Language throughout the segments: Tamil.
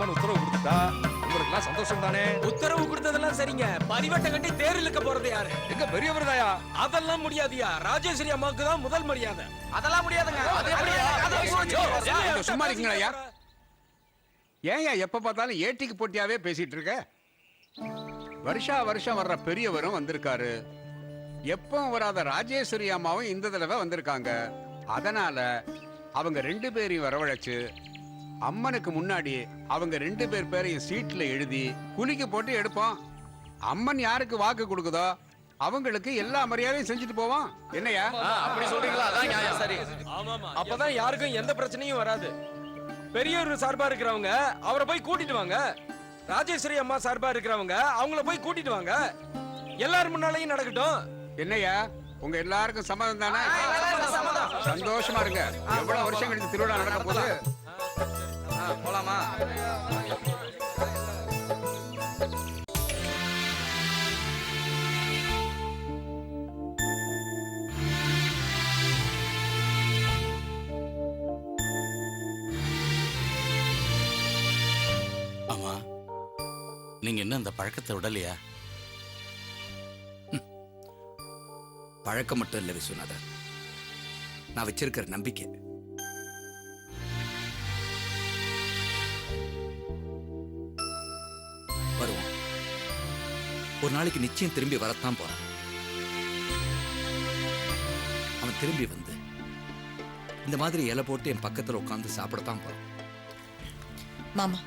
அம்மன் உத்தரவு கொடுத்துட்டா உங்களுக்கு எல்லாம் சந்தோஷம் தானே? உத்தரவு கொடுத்ததெல்லாம் சரிங்க, பரிவட்டை கட்டி தேர் இழுக்க போறது யாரு? எங்க பெரியவர் தாயா? அதெல்லாம் முடியாதியா, ராஜேஸ்வரி அம்மாவுக்கு தான் முதல் மரியாதை. அதெல்லாம் முடியாதுங்க. அது எப்படியா? சும்மா இருக்கீங்களா? ஏன்யா எப்ப பார்த்தாலும் ஏட்டிக்கு போட்டியாவே பேசிட்டு இருக்க? வருஷா வருஷம் வர்ற பெரியவரும் வந்திருக்காரு, எப்பவும் வராத ராஜேஸ்வரி அம்மாவும் இந்த தடவை வந்திருக்காங்க. அதனால அவங்க 2 பேரையும் வரவழைச்சு அம்மனுக்கு முன்னாடி அவங்க 2 பேர் பேரையும் சீட்ல எழுதி குலுக்கி போட்டு எடுப்போம். அம்மன் யாருக்கு வாக்கு கொடுக்குதோ அவங்களுக்கு எல்லா மரியாதையும் செஞ்சுட்டு போவோம். என்னையா அப்படி சொல்றீங்களா? அதான் நியாயம். சரி. ஆமாமா, அப்பதான் யாருக்கும் எந்த பிரச்சனையும் வராது. பெரியவர் சார்பா இருக்கிறவங்க அவரை போய் கூட்டிட்டு வாங்க, ராஜேஸ்வரி அம்மா சார்பா இருக்கிறவங்க அவங்கள போய் கூட்டிட்டு வாங்க. எல்லாரும் முன்னாலையும் நடக்கட்டும். என்னையா உங்க எல்லாருக்கும் சம்மதம் தானே? சந்தோஷமா இருங்க. எவ்வளவு வருஷம் கழிச்சு திருவிழா நடக்க போகுது. போலாமா? ஆமா, நீங்க என்ன இந்த பழக்கத்தை விடலையா? பழக்கம் மட்டும் இல்லை விஸ்வநாதன், நான் வச்சிருக்கிற நம்பிக்கை. வருவோம், ஒரு நாளைக்கு நிச்சயம் திரும்பி வரத்தான் போறான். அவன் திரும்பி வந்து இந்த மாதிரி இலை போட்டு என் பக்கத்துல உட்காந்து சாப்பிடத்தான் போறான். மாமா,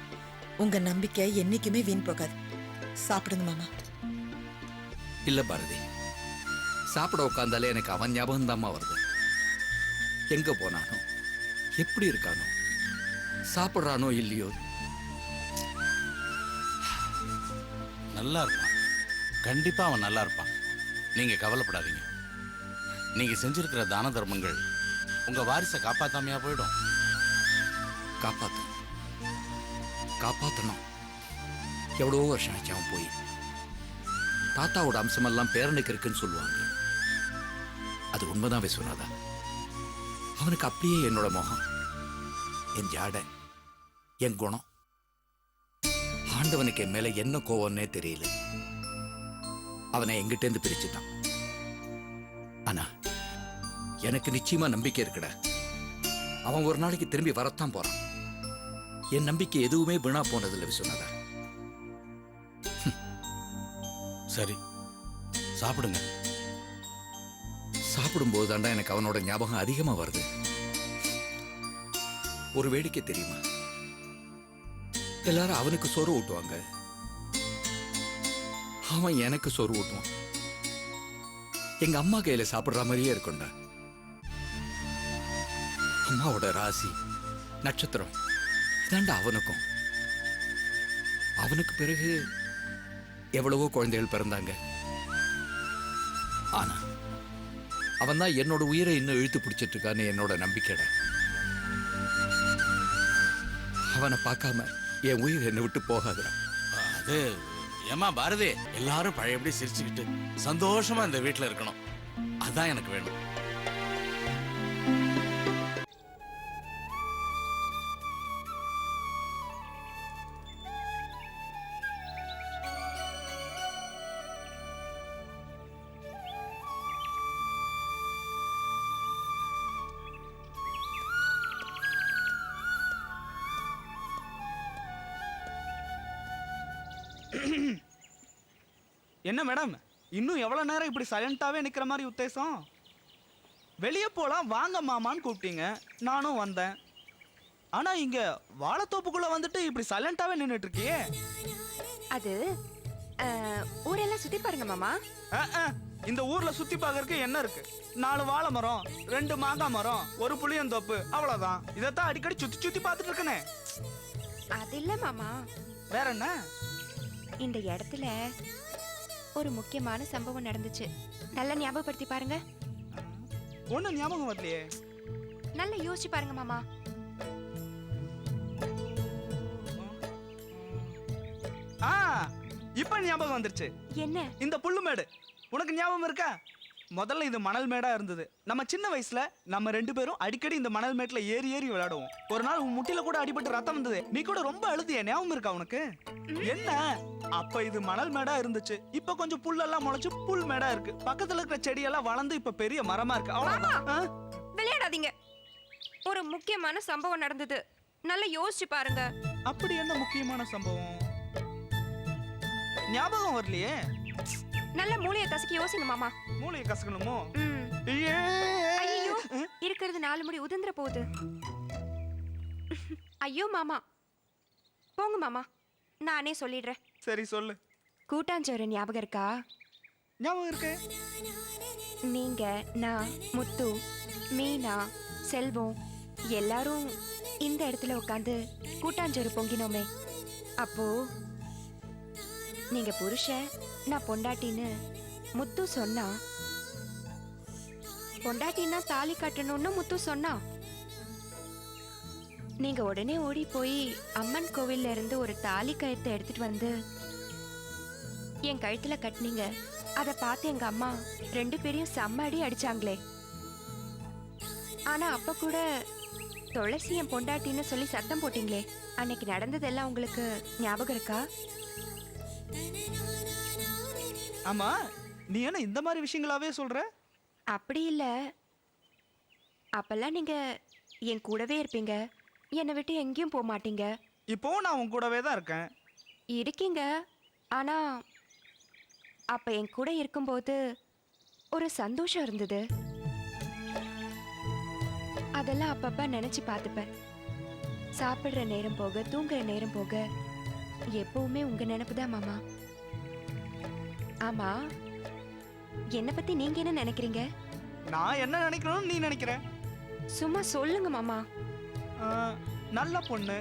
உங்க நம்பிக்கை என்னைக்குமே வீண் போகாது. சாப்பிடுங்க மாமா. இல்ல பாரதி, சாப்பிட உட்காந்தாலே எனக்கு அவன் ஞாபகம் தாம்மா வருது. எங்க போனானோ, எப்படி இருக்கானோ, சாப்பிட்றானோ இல்லையோ. நல்லா இருப்பான், கண்டிப்பா அவன் நல்லா இருப்பான். நீங்க கவலைப்படாதீங்க. நீங்க செஞ்சிருக்கிற தான தர்மங்கள் உங்க வாரிசை காப்பாத்தாமையா போயிடும். காப்பாத்தணும். எவ்வளோ வருஷம் ஆச்சு அவன் போய். தாத்தாவோட அம்சமெல்லாம் பேரனுக்கு இருக்குன்னு சொல்லுவாங்க. அது உண்மைதான் விஸ்வநாதா. அவனுக்கு அப்படியே என்னோட முகம், என் ஜாடை, என் குணம். ஆண்டவனுக்கு என் மேல என்ன கோவம்னே தெரியல. அவனை எங்கிட்டேந்து பிரிச்சுட்டான். ஆனா எனக்கு நிச்சயமா நம்பிக்கை இருக்குடா. அவன் ஒரு நாளைக்கு திரும்பி வரத்தான் போறான். என் நம்பிக்கை எதுவுமே வீணா போனதில்லை விஸ்வநாதா. சரி, சாப்பிடுங்க. சாப்பிடும்போது தாண்டா எனக்கு அவனோட ஞாபகம் அதிகமா வருது. ஒரு வேடிக்கை தெரியுமா? எல்லாரும் அவனுக்கு சோறு ஊட்டுவாங்க, அவன் எனக்கு சோறு ஊட்டுவான். எங்க அம்மா கையில சாப்பிடுற மாதிரியே இருக்கும்டா. அம்மாவோட ராசி நட்சத்திரம் இதாண்டா அவனுக்கும். அவனுக்கு பிறகு எவ்வளவோ குழந்தைகள் பிறந்தாங்க. ஆனா அவன் தான் என்னோட உயிரை இன்னும் இழுத்து பிடிச்சிட்டு இருக்கான்னு என்னோட நம்பிக்கைடா. அவனை பார்க்காம என் உயிர் என்னை விட்டு போகாதுடா. அது ஏமா பாரதி, எல்லாரும் பழையபடி சிரிச்சுக்கிட்டு சந்தோஷமா இந்த வீட்டுல இருக்கணும். அதான் எனக்கு வேணும். என்ன மேடம், இன்னும் எவ்வளவு நேரம் இப்படி சைலண்டாவே நிக்கிற மாதிரி உத்தேசம்? வெளியே போலாம் வாங்க மாமான்னு கூப்பிட்டீங்க, நானும் வந்தேன். ஆனா இங்க வாழைத்தோப்புக்குள்ள வந்துட்டு இப்படி சைலண்டாவே நின்னுட்டு இருக்கியே. அது ஊரெல்லாம் சுத்தி பாருங்க மாமா. இந்த ஊர்ல சுத்தி பார்க்கறதுக்கு என்ன இருக்கு? 4 வாழை மரம், 2 மாங்காய் மரம், ஒரு புளியந்தோப்பு, அவ்வளவுதான். இதத்தான் அடிக்கடி சுத்தி சுத்தி பார்த்துட்டு இருக்கனே. அது இல்ல மாமா. வேற என்ன? இந்த இடத்துல ஒரு முக்கியமான சம்பவம் நடந்துச்சு. நல்லா ஞாபகப்படுத்தி பாருங்க. ஒண்ணும் ஞாபகம் வரலையே. நல்லா யோசிச்சு பாருங்க மாமா. இப்ப ஞாபகம் வந்துருச்சு. என்ன? இந்த புல்லுமேடு உனக்கு ஞாபகம் இருக்கா? முதல்ல இது மணல் மேடா இருந்தது. நம்ம சின்ன வயசுல நம்ம 2 பேரும் அடிக்கடி இந்த மணல் மேட்ல ஏறி ஏறி விளையாடுவோம். ஒரு நாள் உன் முட்டில கூட அடிபட்டு ரத்தம் வந்தது. நீ கூட ரொம்ப அழுதிய, ஞாபகம் இருக்கா உனக்கு? என்ன அப்ப இது மணல் மேடா இருந்துச்சு. இப்ப கொஞ்சம் புல்லெல்லாம் முளைச்சு புல் மேடா இருக்கு. பக்கத்துல இருக்கிற செடியெல்லாம் வளர்ந்து இப்ப பெரிய மரமா இருக்கு. அவ்வளவுதான். ஆ? விளையாடாதீங்க. ஒரு முக்கியமான சம்பவம் நடந்தது. நல்லா யோசிச்சு பாருங்க. அப்படி என்ன முக்கியமான சம்பவம்? ஞாபகம் வரலையே. நல்ல மூளையை கசக்கி யோசிங்க மாமா. மூளையை கசக்கணுமோ? ம். ஐயே! ஐயோ, இருக்கிறது 4 முடி உதிர்ந்துற போகுது. ஐயோ மாமா, போங்க மாமா, நானே சொல்லிடுறேன். சரி சொல்லு. கூட்டாஞ்சோறு ஞாபகம் இருக்கா? ஞாபகம் இருக்கு. நீங்க, நான், முத்து, மீனா, செல்வம் எல்லாரும் இந்த இடத்துல உட்காந்து கூட்டாஞ்சோறு பொங்கினோமே. அப்போ நீங்க புருஷன், நான் பொண்டாட்டின்னு முத்து சொன்னா. பொண்டாட்டின்னா தாலி கட்டணும்னு முத்து சொன்னா. நீங்க உடனே ஓடி போய் அம்மன் கோவில்ல இருந்து ஒரு தாலி கயித்தை எடுத்துட்டு வந்து என் கழுத்துல கட்டினீங்க. அதை பார்த்து எங்க அம்மா 2 பேரையும் செம்ம அடி அடிச்சாங்களே. ஆனா அப்ப கூட துளசி என் பொண்டாட்டின்னு சொல்லி சத்தம் போட்டீங்களே. அன்னைக்கு நடந்ததெல்லாம் உங்களுக்கு ஞாபகம் இருக்கா? ஆமா, நீ என்ன இந்த மாதிரி விஷயங்களாவே சொல்ற? அப்படி இல்ல, அப்பெல்லாம் நீங்க என் கூடவே இருப்பீங்க, என்னை விட்டு எங்கேயும் போக மாட்டீங்க. இப்போ நான் உன் கூடவே தான் இருக்கேன். இருக்கீங்க, ஆனா அப்ப என் கூட இருக்கும்போது ஒரு சந்தோஷம் இருந்தது. அதெல்லாம் அப்பப்ப நினைச்சு பார்த்துப்பேன். சாப்பிடுற நேரம் போக, தூங்குற நேரம் போக எப்பவுமே உங்க நினைப்பு தான் மாமா. ஆமா, என்னை பத்தி நீங்க என்ன நினைக்கிறீங்க? நான் என்ன நினைக்கணும்னு நீ நினைக்கிற? சும்மா சொல்லுங்க மாமா. ஆ, நல்ல பொண்ணு,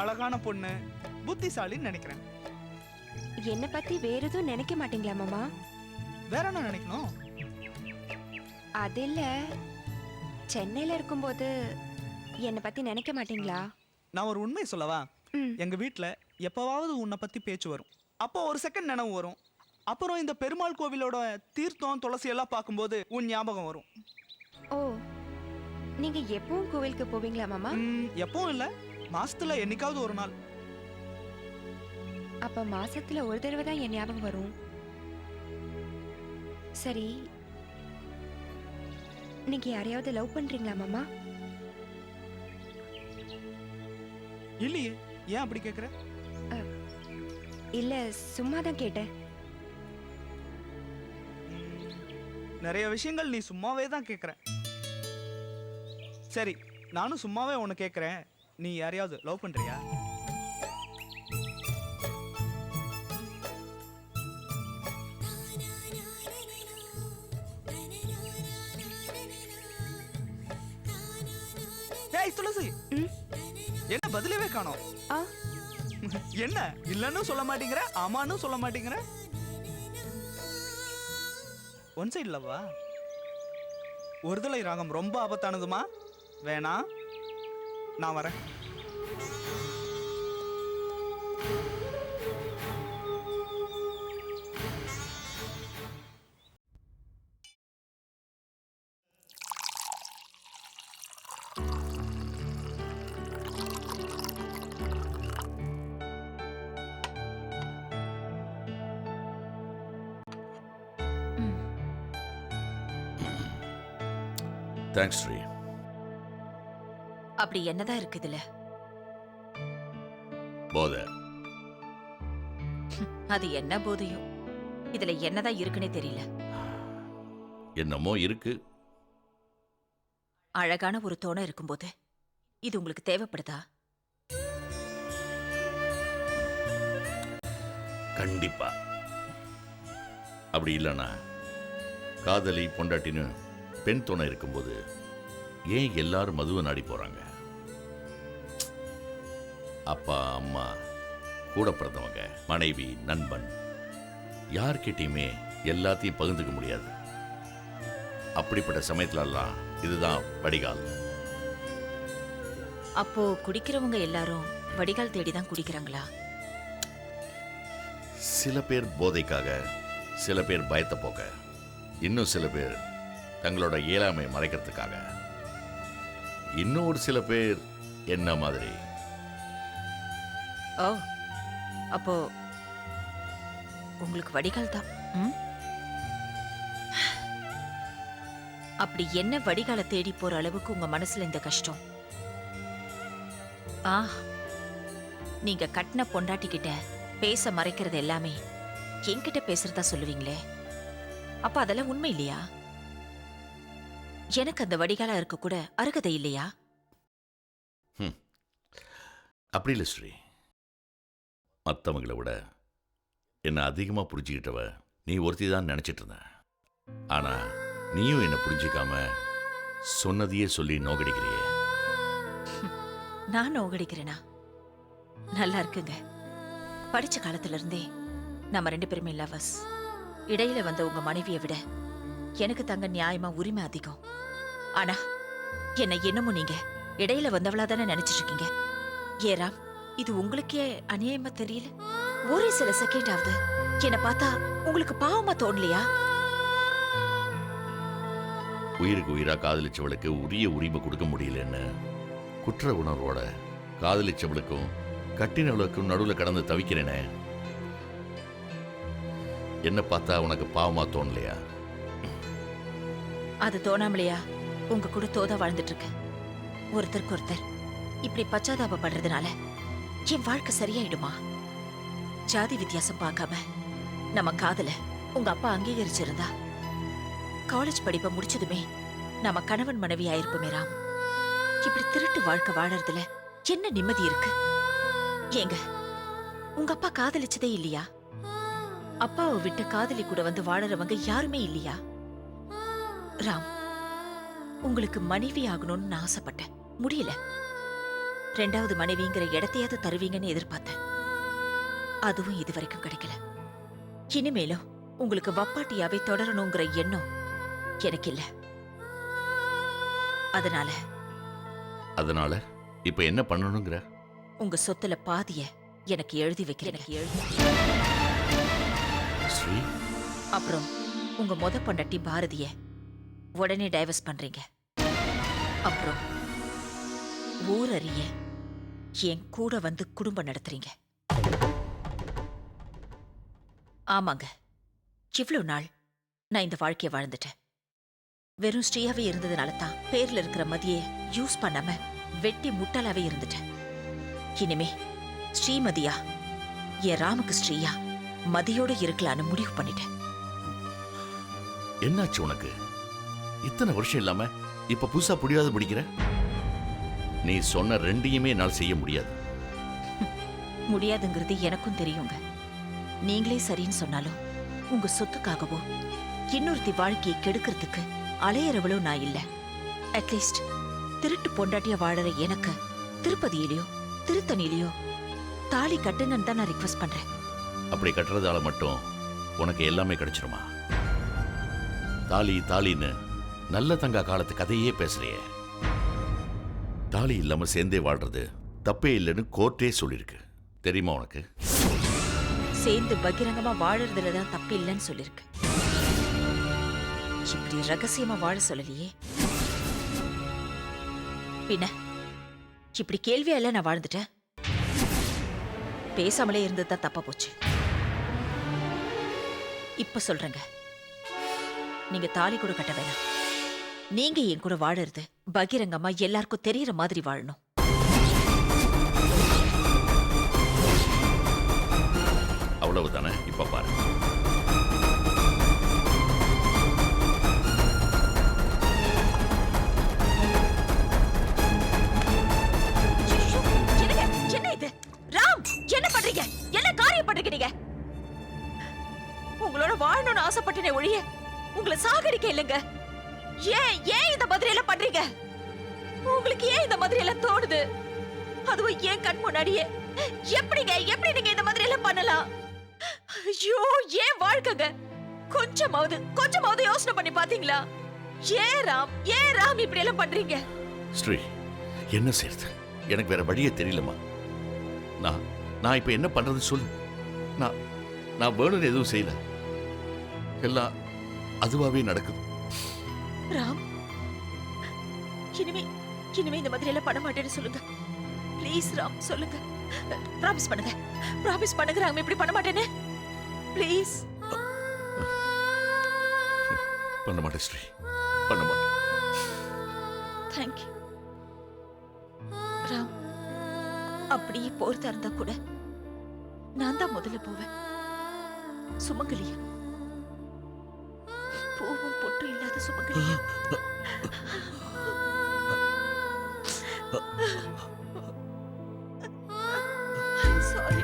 அழகான பொண்ணு, புத்திசாலின்னு நினைக்கிறேன். என்னை பத்தி வேற எதுவும் நினைக்க மாட்டீங்களா மாமா? வேற என்ன நினைக்கணும்? அது இல்ல, சென்னையில இருக்கும்போது என்னை பத்தி நினைக்க மாட்டீங்களா? நான் ஒரு உண்மை சொல்லவா? ம். எங்க வீட்ல எப்பவாவது உன்னை பத்தி பேச்சு வரும். அப்போ ஒரு செகண்ட் நினைவு வரும். அப்புறம் இந்த பெருமாள் கோவிலோட தீர்த்தம் துளசி எல்லாம் பார்க்கும்போது உன் ஞாபகம் வரும். ஓ, நீங்க எப்பவும் கோவிலுக்கு போவீங்களா மாமா? எப்பவும் இல்ல, மாசத்துல என்னைக்காவது ஒரு நாள். அப்ப மாசத்துல ஒரு தடவை தான் என் ஞாபகம் வரும். சரி, நீங்க யாரையாவது லவ் பண்றீங்களா மாமா? இல்லையே, ஏன் அப்படி கேக்குற? இல்ல, சும்மா தான் கேட்டேன். நிறைய விஷயங்கள் நீ சும்மாவே தான் கேக்குற. சரி, நானும் சும்மாவே உன்னை கேக்குறேன். நீ யாரையாவது லவ் பண்றியா? ஏய் துளசி, ம்? என்ன பதிலவே காணோம்? ஆ, என்ன இல்லன்னு சொல்ல மாட்டேங்கிற, ஆமான்னு சொல்ல மாட்டேங்கிற? ஒன் சைடு லவ்வா? ஒருதலை ராகம் ரொம்ப ஆபத்தானதுமா. வேணாம், நான் வரேன். தேங்க்ஸ் ஸ்ரீ. அப்படி என்னதான் இருக்கு இதுல? போதை. அது என்ன போதையோ, இதுல என்னதான் இருக்குன்னே தெரியல. என்னமோ இருக்கு. அழகான ஒரு தோணை இருக்கும்போது இது உங்களுக்கு தேவைப்படுதா? கண்டிப்பா. அப்படி இல்லைன்னா காதலி பொண்டாட்டின்னு பெண் துணை இருக்கும்போது ஏன் எல்லாரும் மதுவை நாடி போறாங்க? அப்பா அம்மா, கூட பிறந்தவங்க, மனைவி, நண்பன், யார்கிட்டயுமே எல்லாத்தையும் பகிர்ந்துக்க முடியாது. அப்படிப்பட்ட சமயத்துலலாம் இதுதான் வடிகால். அப்போ குடிக்கிறவங்க எல்லாரும் வடிகால் தேடிதான் குடிக்கிறாங்களா? சில பேர் போதைக்காக, சில பேர் பயத்தை போக்க, இன்னும் சில பேர் தங்களோட இயலாமை மறைக்கிறதுக்காக, இன்னொரு சில பேர் என்ன மாதிரி. ஓ அப்போ உங்களுக்கு வடிகால் தான். ம்? அப்படி என்ன வடிகாலை தேடி போற அளவுக்கு உங்க மனசுல இந்த கஷ்டம்? ஆ, நீங்க கட்டின பொண்டாட்டிக்கிட்ட பேச மறைக்கிறது எல்லாமே என்கிட்ட பேசுறதா சொல்லுவீங்களே, அப்ப அதெல்லாம் உண்மை இல்லையா? எனக்கு அந்த வடிகாலா இருக்க கூட அருகதை இல்லையா? அப்படி இல்லை ஸ்ரீ. மற்றவங்களை விட என்னை அதிகமாக புரிஞ்சுக்கிட்டவ நீ ஒருத்தி தான் நினச்சிட்டு இருந்த. ஆனால் நீயும் என்னை புரிஞ்சிக்காம சொன்னதையே சொல்லி நோகடிக்கிறியே. நான் நோகடிக்கிறேனா? நல்லா இருக்குங்க. படிச்ச காலத்துல இருந்தே நம்ம 2 பேருமே லவர்ஸ். இடையில வந்த உங்க மனைவியை விட எனக்கு தங்க நியாயமா உரிமை அதிகம். ஆனா என்ன என்னமோ நீங்க இடையில வந்தவளா தானே நினைச்சிட்டு இருக்கீங்க. ஏராம், இது உங்களுக்கே அநியாயமா தெரியல? ஒரு சில செகண்ட் ஆகுது என்ன பார்த்தா உங்களுக்கு பாவமா தோணலையா? உயிருக்கு உயிராக காதலிச்சவளுக்கு உரிய உரிமை கொடுக்க முடியலன்னு குற்ற உணர்வோட காதலிச்சவளுக்கும் கட்டினவளுக்கும் நடுவில் கடந்து தவிக்கிறேனே, என்ன பார்த்தா உனக்கு பாவமா தோணலையா? அது தோணாமலையா உங்க கூட தோதா வாழ்ந்துட்டு இருக்கு. ஒருத்தருக்கு ஒருத்தர் இப்படி பச்சாதாபப்படுறதுனால என் வாழ்க்கை சரியாயிடுமா? ஜாதி வித்தியாசம் பார்க்காம நம்ம காதல உங்க அப்பா அங்கீகரிச்சிருந்தா காலேஜ் படிப்பை முடிச்சதுமே நம்ம கணவன் மனைவி ஆயிருப்போமே ராம். இப்படி திருட்டு வாழ்க்கை வாழறதுல என்ன நிம்மதி இருக்கு? ஏங்க, உங்க அப்பா காதலிச்சதே இல்லையா? அப்பாவை விட்டு காதலி கூட வந்து வாழறவங்க யாருமே இல்லையா? ராம், உங்களுக்கு மனைவி ஆகணும்னு நான் ஆசைப்பட்டேன், முடியல. 2வது மனைவிங்கிற இடத்தையாவது தருவீங்கன்னு எதிர்பார்த்தேன். அதுவும் இதுவரைக்கும் கிடைக்கல. இனிமேலும் உங்களுக்கு வப்பாட்டியாவே தொடரணுங்கிற எண்ணம் எனக்கு இல்ல. அதனால இப்ப என்ன பண்ணணுங்கிற? உங்க சொத்துல பாதிய எனக்கு எழுதி வைக்கிறேன். ஸ்ரீ, அப்புறம் உங்க மொத பொண்டாட்டி பாரதிய உடனே டைவர்ஸ் பண்றீங்க. அப்புறம் ஊரறிய என் கூட வந்து குடும்பம் நடத்துறீங்க. ஆமாங்க, இவ்வளவு நாள் நான் இந்த வாழ்க்கைய வாழ்ந்துட்டேன். வெறும் ஸ்ரீயாவே இருந்ததுனால தான் பேர்ல இருக்கிற மதியை யூஸ் பண்ணாம வெட்டி முட்டாளாவே இருந்துட்டேன். இனிமே ஸ்ரீமதியா என் ராமுக்கு ஸ்ரீயா மதியோட இருக்கலான்னு முடிவு பண்ணிட்டேன். என்னாச்சு உனக்கு? இத்தனை வருஷம் இல்லாம இப்ப புதுசா புரியாத பிடிக்கிற? நீ சொன்ன 2ஐயுமே என்னால் செய்ய முடியாது. முடியாதுங்கிறது எனக்கும் தெரியுங்க. நீங்களே சரின்னு சொன்னாலும் உங்க சொத்துக்காகவோ இன்னொருத்தி வாழ்க்கையை கெடுக்கிறதுக்கு அலையறவளோ நான் இல்ல. அட்லீஸ்ட் திருட்டு பொண்டாட்டிய வாழற எனக்கு திருப்பதியிலயோ திருத்தணியிலயோ தாலி கட்டுங்கன்னு தான் நான் ரிக்வெஸ்ட் பண்றேன். அப்படி கட்டுறதால மட்டும் உனக்கு எல்லாமே கிடைச்சிருமா? தாலி தாலின்னு நல்ல தங்கா காலத்து கதையே பேசுறியே. தாலி இல்லாம சேர்ந்தே வாழ்றது தப்பே இல்லைன்னு கோர்ட்டே சொல்லிருக்கு, தெரியுமா உனக்கு? சேர்ந்து பகிரங்கமா வாழறதுலதான் தப்பு இல்லைன்னு சொல்லிருக்கு. இப்படி ரகசியமா வாழ சொல்லலையே. பின்ன இப்படி கேள்வியா இல்ல நான் வாழ்ந்துட்டேன். பேசாமலே இருந்ததுதான் தப்பா போச்சு. இப்ப சொல்றேங்க, நீங்க தாலி கூட கட்ட வேணாம். நீங்க என் கூட வாழறது பகிரங்கமா எல்லாருக்கும் தெரியற மாதிரி வாழணும். அவ்வளவுதானே? இப்ப பாரு. என்ன இது ராம்? என்ன பண்றீங்க? என்ன காரியம் பண்றீங்க நீங்க? உங்களோட வாழணும்னு ஆசைப்பட்டனே ஒழிய உங்களை சாகடிக்க இல்லைங்க. ஏன் ஏன் இந்த மாதிரி எல்லாம் பண்றீங்க? உங்களுக்கு ஏன் இந்த மாதிரி எல்லாம் தோணுது? அதுவும் ஏன் கண் முன்னாடியே எப்படிங்க எப்படி நீங்க இந்த மாதிரி எல்லாம் பண்ணலாம்? ஐயோ, ஏன் வாழ்க்கைங்க? கொஞ்சமாவது யோசனை பண்ணி பாத்தீங்களா? ஏன் ராம் இப்படி எல்லாம் பண்றீங்க? ஸ்ரீ, என்ன செய்யறது? எனக்கு வேற வழியே தெரியலமா. நான் இப்ப என்ன பண்றது சொல்லு. நான் வேணும்னு எதுவும் செய்யல. அதுவாவே நடக்குது. ராம், இனிமே இனிமே இந்த மாதிரி எல்லாம் பண்ண மாட்டேன்னு சொல்லுங்க. ப்ளீஸ் ராம், சொல்லுங்க. ப்ராமிஸ் பண்ணுங்க. ப்ராமிஸ் பண்ணுங்க ராம், இப்படி பண்ண மாட்டேன்னு. ப்ளீஸ். பண்ண மாட்டேன் ஸ்ரீ, பண்ண மாட்டேன். தேங்க்யூ ராம். அப்படியே போறதா இருந்தா கூட நான் தான் முதல்ல போவேன். சுமங்கலியா, பூவும் பொட்டும் இல்லாத சுமங்கலியா. சாரி.